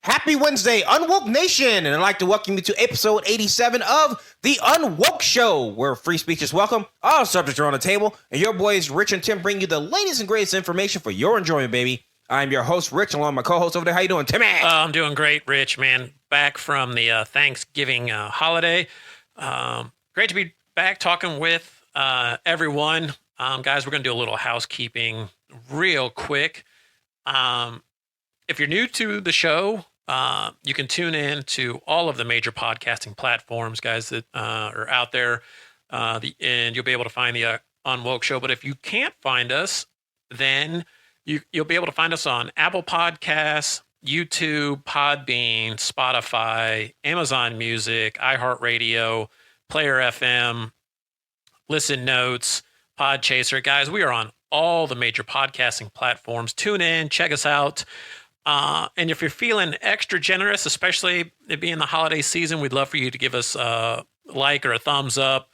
Happy Wednesday, UnWoke Nation, and I'd like to welcome you to episode 87 of the UnWoke Show, where free speech is welcome, all subjects are on the table, and your boys Rich and Tim bring you the latest and greatest information for your enjoyment, baby. I'm your host, Rich, along with my co-host over there. How you doing, Timmy? I'm doing great, Rich, man. Back from the Thanksgiving holiday. Great to be back talking with everyone. Guys, we're going to do a little housekeeping real quick. If you're new to the show, you can tune in to all of the major podcasting platforms, guys, that are out there, and you'll be able to find the UnWoke Show. But if you can't find us, then you'll be able to find us on Apple Podcasts, YouTube, Podbean, Spotify, Amazon Music, iHeartRadio, Player FM, Listen Notes, Podchaser. Guys, we are on all the major podcasting platforms. Tune in, check us out. And if you're feeling extra generous, especially it being the holiday season, we'd love for you to give us a like or a thumbs up.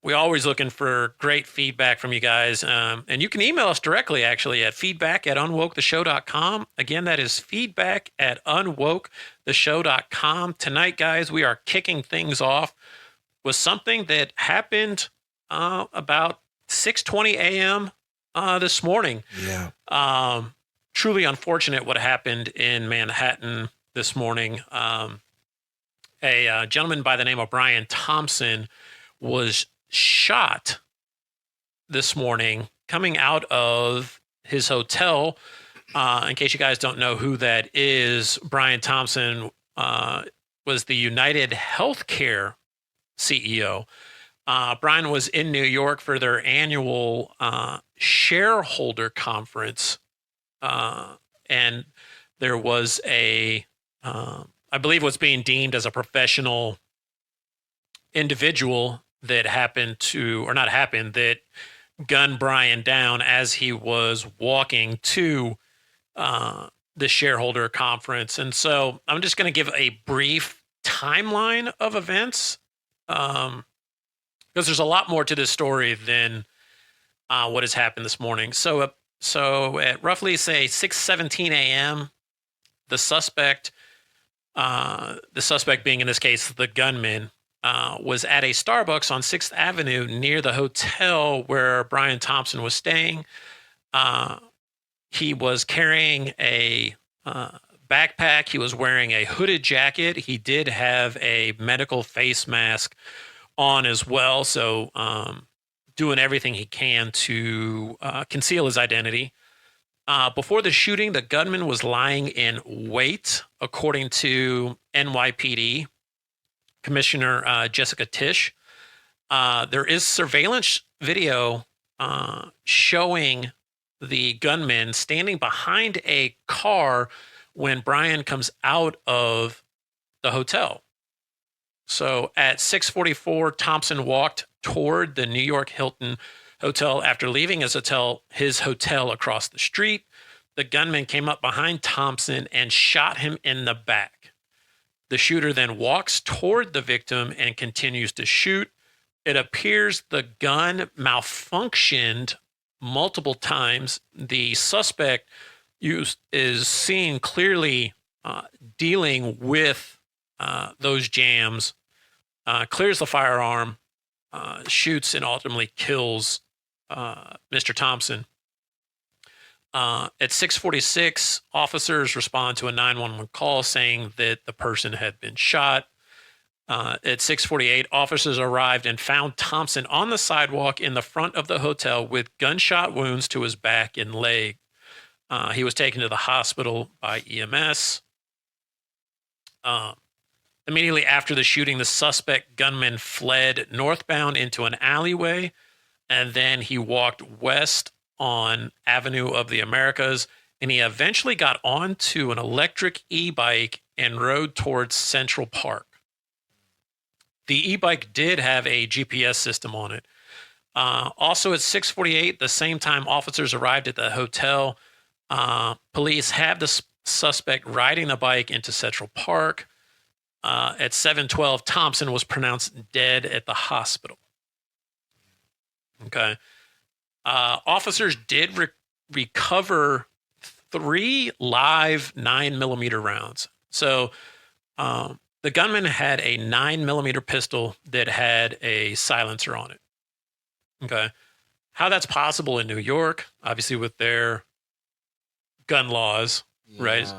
We're always looking for great feedback from you guys. And you can email us directly, actually, at feedback@unwoketheshow.com. Again, that is feedback@unwoketheshow.com. Tonight, guys, we are kicking things off with something that happened about 6:20 a.m. This morning. Yeah. Truly unfortunate what happened in Manhattan this morning. A gentleman by the name of Brian Thompson was shot this morning coming out of his hotel. In case you guys don't know who that is, Brian Thompson was the UnitedHealthcare CEO. Brian was in New York for their annual shareholder conference. And there was I believe what's being deemed as a professional individual that that gunned Brian down as he was walking to the shareholder conference. And so I'm just going to give a brief timeline of events because there's a lot more to this story than what has happened this morning. So at roughly, say, 6:17 a.m., the suspect being, in this case, the gunman, was at a Starbucks on 6th Avenue near the hotel where Brian Thompson was staying. He was carrying a backpack. He was wearing a hooded jacket. He did have a medical face mask on as well, so doing everything he can to conceal his identity. Before the shooting, the gunman was lying in wait, according to NYPD Commissioner Jessica Tisch. There is surveillance video showing the gunman standing behind a car when Brian comes out of the hotel. So at 6:44, Thompson walked toward the New York Hilton hotel after leaving his hotel across the street. The gunman came up behind Thompson and shot him in the back. The shooter then walks toward the victim and continues to shoot. It appears the gun malfunctioned multiple times. The suspect is seen clearly dealing with those jams, clears the firearm, shoots, and ultimately kills Mr. Thompson. At 6:46, officers respond to a 911 call saying that the person had been shot. At 6:48, officers arrived and found Thompson on the sidewalk in the front of the hotel with gunshot wounds to his back and leg. He was taken to the hospital by EMS. Immediately after the shooting, the suspect gunman fled northbound into an alleyway, and then he walked west on Avenue of the Americas, and he eventually got onto an electric e-bike and rode towards Central Park. The e-bike did have a GPS system on it. Also at 6:48, the same time officers arrived at the hotel, police had the suspect riding the bike into Central Park. At 7:12, Thompson was pronounced dead at the hospital. Okay. Officers did recover 3 live 9mm rounds. So the gunman had a 9mm pistol that had a silencer on it. Okay. How that's possible in New York, obviously with their gun laws, right?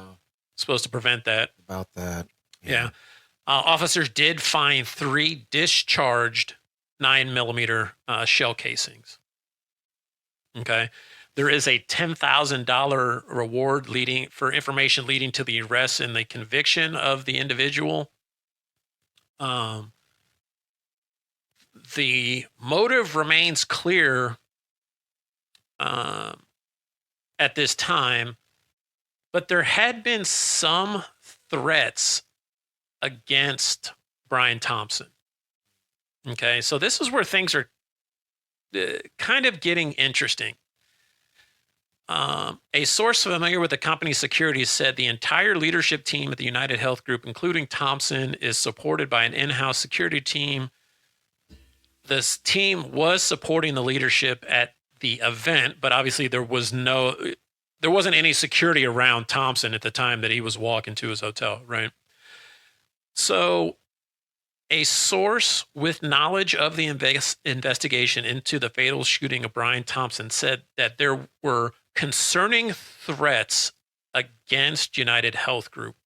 Supposed to prevent that. About that. Yeah. Officers did find 3 discharged 9mm shell casings. Okay. There is a $10,000 reward for information leading to the arrest and the conviction of the individual. The motive remains clear at this time, but there had been some threats against Brian Thompson. Okay, so this is where things are kind of getting interesting. A source familiar with the company's security said the entire leadership team at the United Health Group, including Thompson, is supported by an in-house security team. This team was supporting the leadership at the event, but obviously there wasn't any security around Thompson at the time that he was walking to his hotel, right? So a source with knowledge of the investigation into the fatal shooting of Brian Thompson said that there were concerning threats against United Health Group.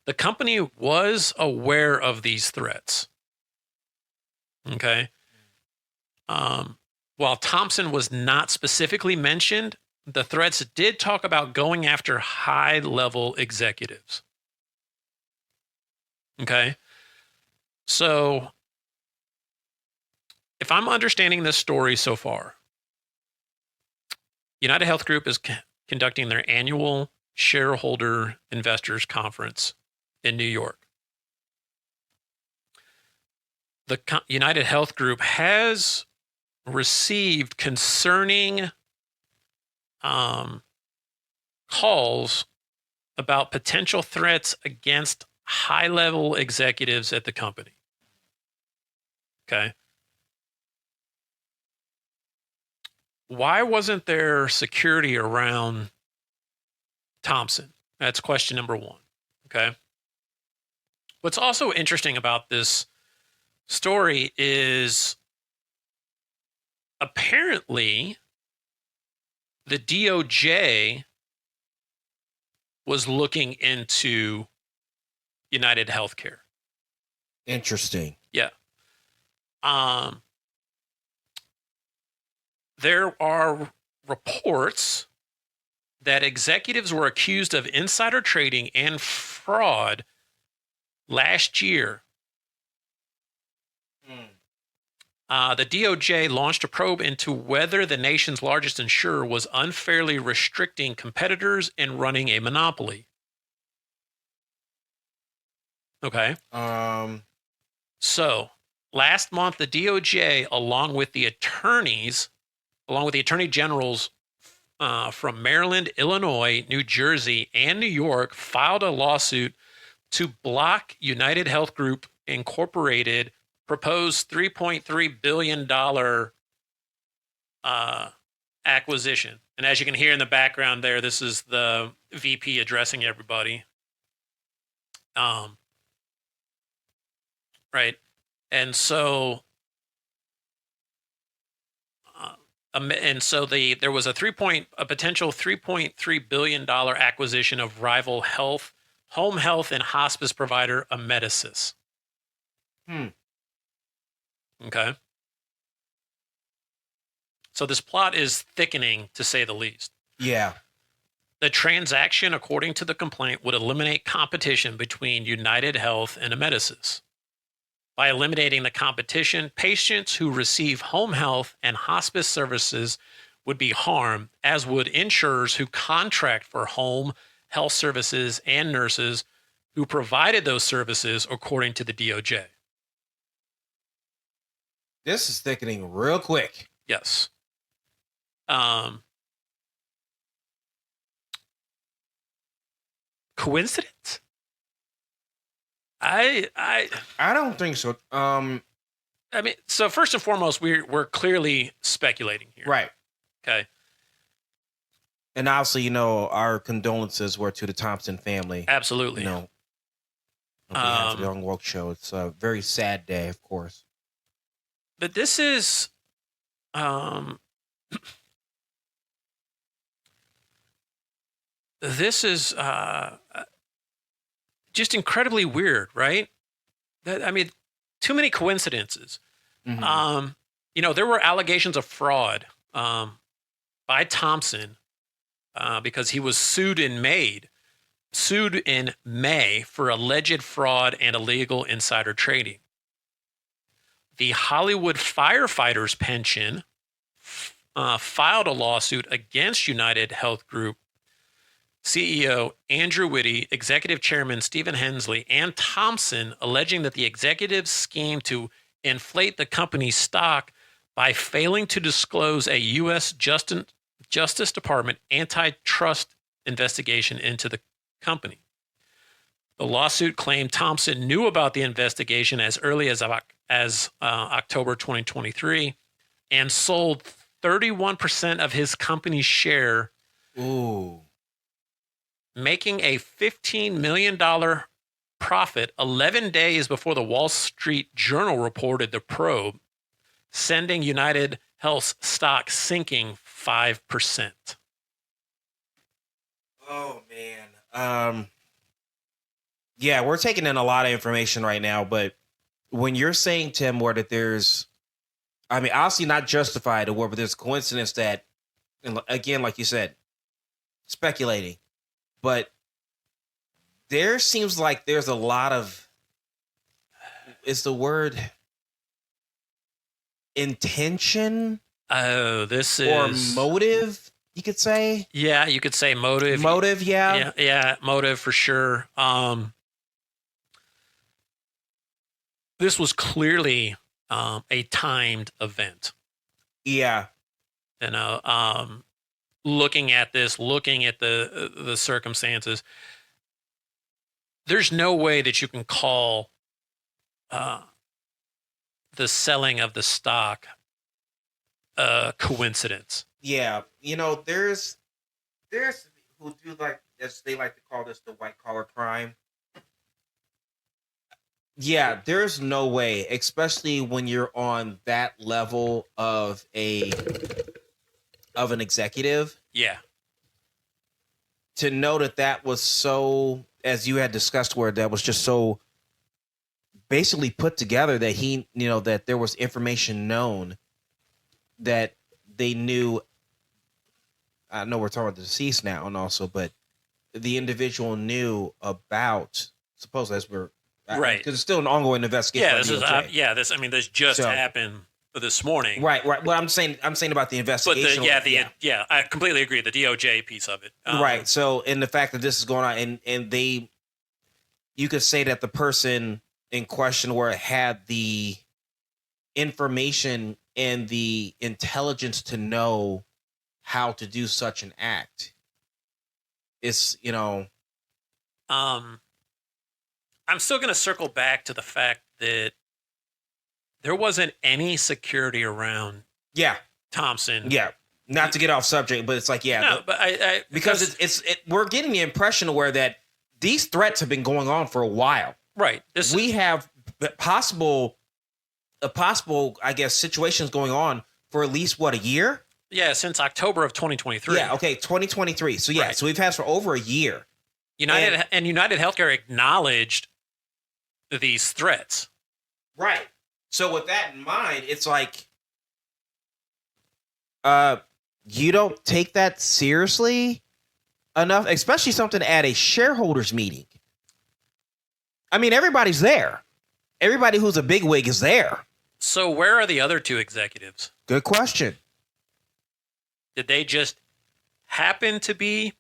The company was aware of these threats. Okay. While Thompson was not specifically mentioned, the threats did talk about going after high-level executives. Okay. So, if I'm understanding this story so far, United Health Group is conducting their annual shareholder investors conference in New York. The United Health Group has received concerning calls about potential threats against high-level executives at the company. Okay. Why wasn't there security around Thompson? That's question number 1. Okay. What's also interesting about this story is apparently the DOJ was looking into United Healthcare. Interesting. Yeah. There are reports that executives were accused of insider trading and fraud last year. The DOJ launched a probe into whether the nation's largest insurer was unfairly restricting competitors and running a monopoly. Okay. So last month, the DOJ, along with the attorney generals from Maryland, Illinois, New Jersey, and New York, filed a lawsuit to block United Health Group Incorporated proposed $3.3 billion acquisition. And as you can hear in the background there, this is the VP addressing everybody. Right. And so there was a potential $3.3 billion acquisition of rival home health and hospice provider Amedisys. Okay. So this plot is thickening, to say the least. Yeah. The transaction, according to the complaint, would eliminate competition between United Health and Amedisys. By eliminating the competition, patients who receive home health and hospice services would be harmed, as would insurers who contract for home health services and nurses who provided those services, according to the DOJ. This is thickening real quick. Yes. Coincidence? I don't think so. mean, so first and foremost, we're clearly speculating here. Right. Okay. And obviously, our condolences were to the Thompson family. Absolutely. On behalf of the UnWoke Show. It's a very sad day, of course. But this is just incredibly weird, right? Too many coincidences. Mm-hmm. There were allegations of fraud by Thompson because he was sued in May for alleged fraud and illegal insider trading. The Hollywood Firefighters Pension filed a lawsuit against United Health Group CEO Andrew Whitty, Executive Chairman Stephen Hensley, and Thompson, alleging that the executives schemed to inflate the company's stock by failing to disclose a U.S. Justice Department antitrust investigation into the company. The lawsuit claimed Thompson knew about the investigation as early as October 2023 and sold 31% of his company's share, making a $15 million profit 11 days before the Wall Street Journal reported the probe, sending United Health's stock sinking 5%. Oh, man. Yeah, we're taking in a lot of information right now, but when you're saying, Tim, where that there's, obviously not justified, or but there's coincidence that, and again, like you said, speculating, but there seems like there's a lot of, is the word intention? Oh, this is... Or motive, you could say? Yeah, you could say motive. Motive, yeah. Yeah, motive for sure. This was clearly a timed event. Yeah. Looking at this, looking at the circumstances, there's no way that you can call the selling of the stock a coincidence. Yeah. There's who do like, as they like to call this, the white collar crime. Yeah, there's no way, especially when you're on that level of an executive. Yeah. To know that was so, as you had discussed, where that was just so basically put together that he, that there was information known that they knew. I know we're talking about the deceased now, and also, but the individual knew about, supposedly, as we're right, because it's still an ongoing investigation. Yeah, this just happened this morning. Right. Well, I'm saying about the investigation. But I completely agree. The DOJ piece of it. Right. So, in the fact that this is going on, and you could say that the person in question where had the information and the intelligence to know how to do such an act. It's, I'm still going to circle back to the fact that there wasn't any security around. Yeah. Thompson. Yeah. Not to get off subject, but it's like, yeah. No, but because we're getting the impression where that these threats have been going on for a while. Right. We have possible, I guess, situations going on for at least, a year? Yeah, since October of 2023. Yeah, okay, 2023. So, yeah, So we've had for over a year. UnitedHealthcare acknowledged these threats. Right. So with that in mind, it's like, you don't take that seriously enough, especially something at a shareholders meeting. Everybody's there. Everybody who's a bigwig is there. So where are the other two executives? Good question. Did they just happen to be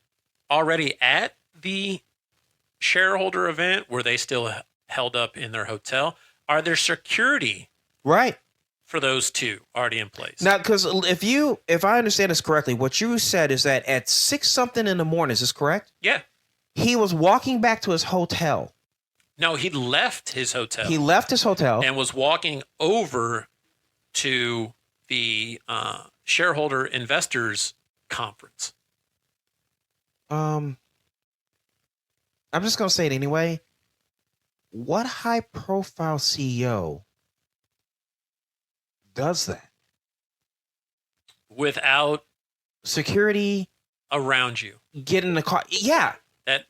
already at the shareholder event? Were they still held up in their hotel? Are there security for those two already in place? Now, because if I understand this correctly, what you said is that at 6 something in the morning, is this correct? Yeah. He was walking back to his hotel. No, he left his hotel. He left his hotel and was walking over to the shareholder investors conference. I'm just gonna say it anyway. What high-profile CEO does that? Without Security, around you. get in the car. Yeah, That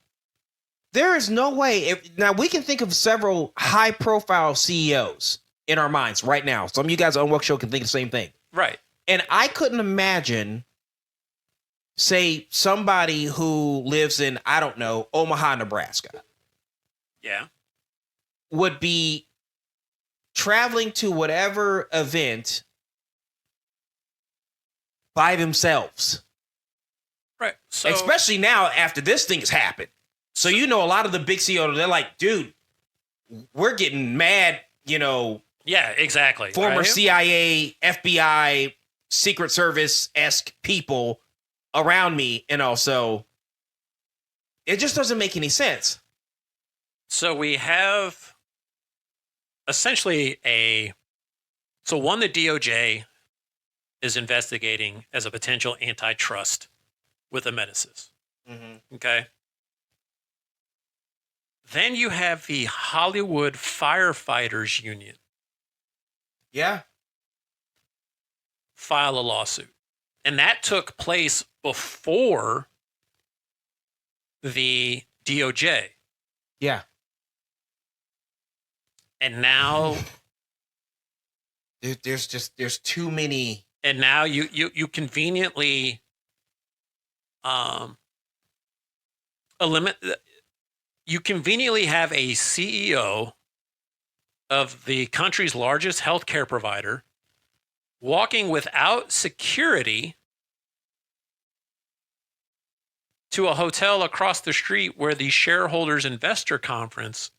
there is no way. Now we can think of several high-profile CEOs in our minds right now. Some of you guys on UnWoke Show can think the same thing. right. And I couldn't imagine, say, somebody who lives in, I don't know, Omaha, Nebraska, Yeah. would be traveling to whatever event by themselves. Right. So Especially now after this thing has happened. So you know a lot of the big CEOs, they're like, dude, we're getting mad, yeah, exactly. former right? CIA, FBI, Secret Service-esque people around me. And also, it just doesn't make any sense. So we have essentially the DOJ is investigating as a potential antitrust with Amedisys. Mm-hmm. Okay. Then you have the Hollywood Firefighters Union Yeah. file a lawsuit. And that took place before the DOJ. Yeah. And now There's too many. and now you conveniently you conveniently have a CEO of the country's largest healthcare provider walking without security to a hotel across the street where the shareholders investor conference,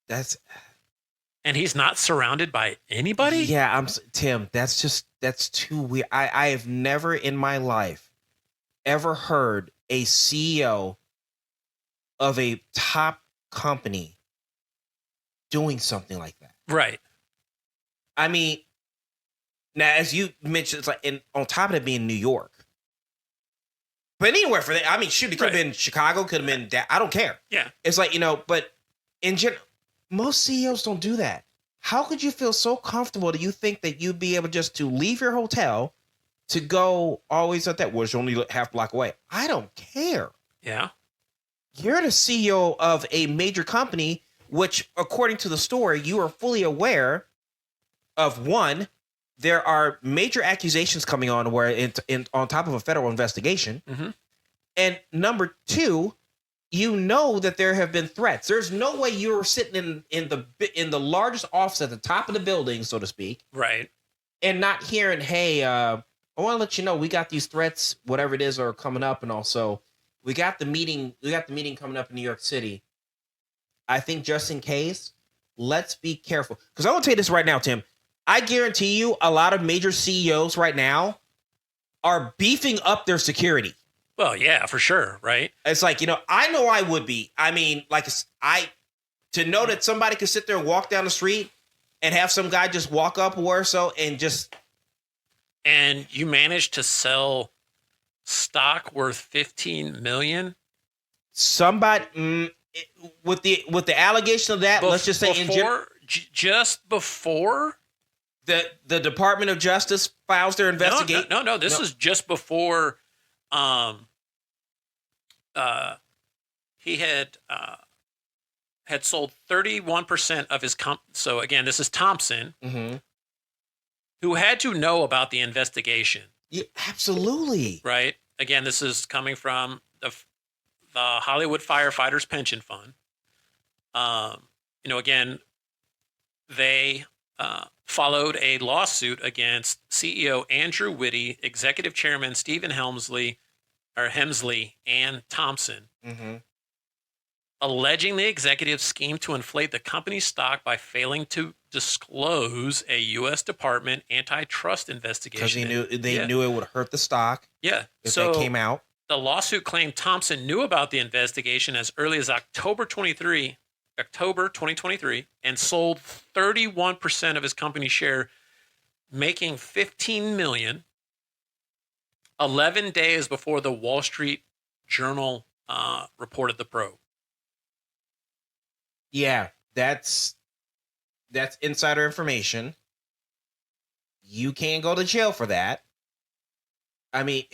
and he's not surrounded by anybody. Yeah, Tim. That's too weird. I have never in my life ever heard a CEO of a top company doing something like that. Right. I mean, now as you mentioned, it's like, on top of it being New York, but anywhere for that. I mean, shoot, it could have been Chicago, could have been that. I don't care. Yeah. It's like, but in general, most CEOs don't do that. How could you feel so comfortable that you think that you'd be able just to leave your hotel to go always at that, which only half block away? I don't care. Yeah. You're the CEO of a major company, which, according to the story, you are fully aware of. One, there are major accusations coming on where on top of a federal investigation. Mm-hmm. And number two, you know that there have been threats. There's no way you're sitting in the largest office at the top of the building, so to speak, Right. and not hearing, hey, I want to let you know we got these threats, whatever it is, are coming up, and also we got the meeting coming up in New York City. I think just in case, let's be careful. Because I want to tell you this right now, Tim. I guarantee you a lot of major CEOs right now are beefing up their security. Well, yeah, for sure. Right. It's like, I know I would be. I mean, to know that somebody could sit there and walk down the street and have some guy just walk up or so and just. And you managed to sell stock worth $15 million. Somebody with the allegation of that, let's just say just before the Department of Justice files their investigation. No. This is just before. He had sold 31% of his So again, this is Thompson, Mm-hmm. who had to know about the investigation. Yeah, absolutely. Right. Again, this is coming from the Hollywood Firefighters Pension Fund. Again, they followed a lawsuit against CEO Andrew Whitty, Executive Chairman Stephen Hemsley, and Thompson, Mm-hmm. alleging the executive schemed to inflate the company's stock by failing to disclose a U.S. Department antitrust investigation. Because they knew it would hurt the stock. Yeah. If that came out. The lawsuit claimed Thompson knew about the investigation as early as October 2023, and sold 31% of his company share, making $15 million. 11 days before the Wall Street Journal reported the probe. Yeah, that's insider information. You can't go to jail for that. I mean,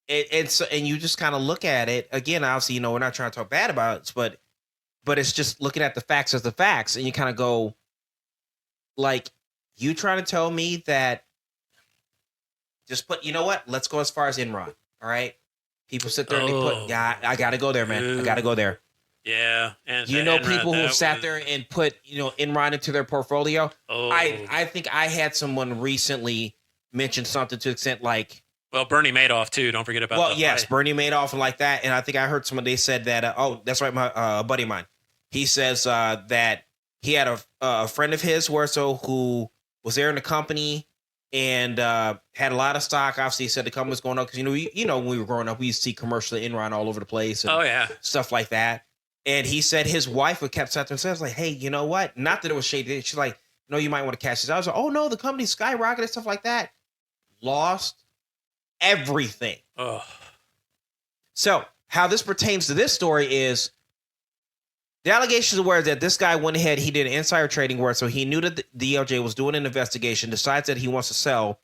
and you just kind of look at it again. Obviously, we're not trying to talk bad about it, but it's just looking at the facts as the facts, and you kind of go, like, you trying to tell me that just put, what? Let's go as far as Enron. All right, people sit there and they put, yeah, I got to go there, man. I got to go there. Yeah, and people who have sat there and put Enron into their portfolio. Oh. I think I had someone recently mention something to the extent like, well, Bernie Madoff too. Don't forget about. Well, yes, Bernie Madoff and like that. And I think I heard someone, they said that. That's right, my buddy of mine. He says that he had a friend of his who was there in the company and had a lot of stock. Obviously, he said the company was going up because when we were growing up, we used to see commercial Enron all over the place. And stuff like that. And he said his wife would kept sat there and says like, hey, you know what? Not that it was shady. She's like, no, you might want to cash this out. I was like, oh no, the company skyrocketed, stuff like that. Lost everything. Oh. So how this pertains to this story is the allegations were that this guy went ahead, he did insider trading work, so he knew that the DOJ was doing an investigation, decides that he wants to sell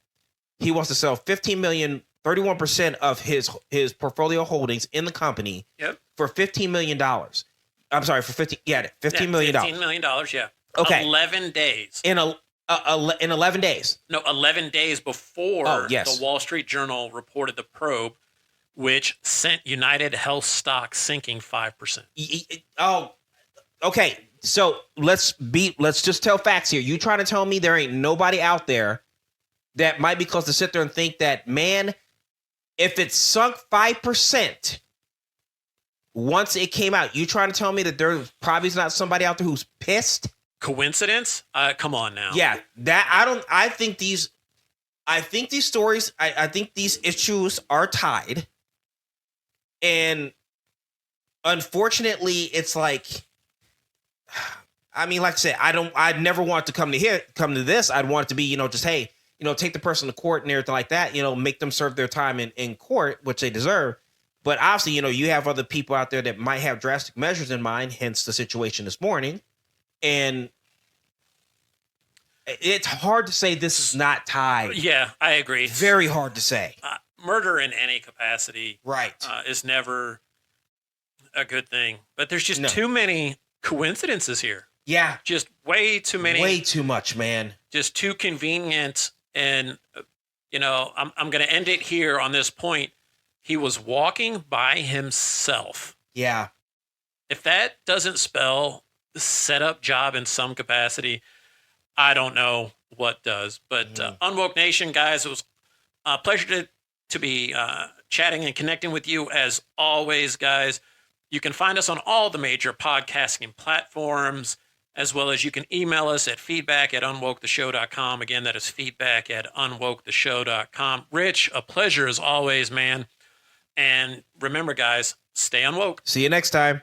15 million, 31% of his portfolio holdings in the company for $15 million. I'm sorry, for $15 million. $15 million, yeah. Okay. 11 days. In 11 days. No, 11 days before the Wall Street Journal reported the probe, which sent United Health stock sinking 5%. Oh, okay. So let's just tell facts here. You trying to tell me there ain't nobody out there that might be close to sit there and think that, man, if it sunk 5% once it came out, you trying to tell me that there probably is not somebody out there who's pissed? Coincidence? Come on now. Yeah, I think these stories, I think these issues are tied. And unfortunately, it's like, I mean, like I said, I'd never want to come to this. I'd want it to be, just, hey, take the person to court and everything like that, make them serve their time in court, which they deserve. But obviously, you have other people out there that might have drastic measures in mind, hence the situation this morning. And it's hard to say this is not tied. Yeah, I agree. Very hard to say. Murder in any capacity right. Is never a good thing. But there's just too many coincidences here. Yeah. Just way too many. Way too much, man. Just too convenient. And, I'm going to end it here on this point. He was walking by himself. Yeah. If that doesn't spell setup job in some capacity, I don't know what does. But UnWoke Nation, guys, it was a pleasure to be chatting and connecting with you as always, guys. You can find us on all the major podcasting platforms, as well as you can email us at feedback@unwoketheshow.com. Again, that is feedback@unwoketheshow.com. Rich, a pleasure as always, man. And remember, guys, stay unwoke. See you next time.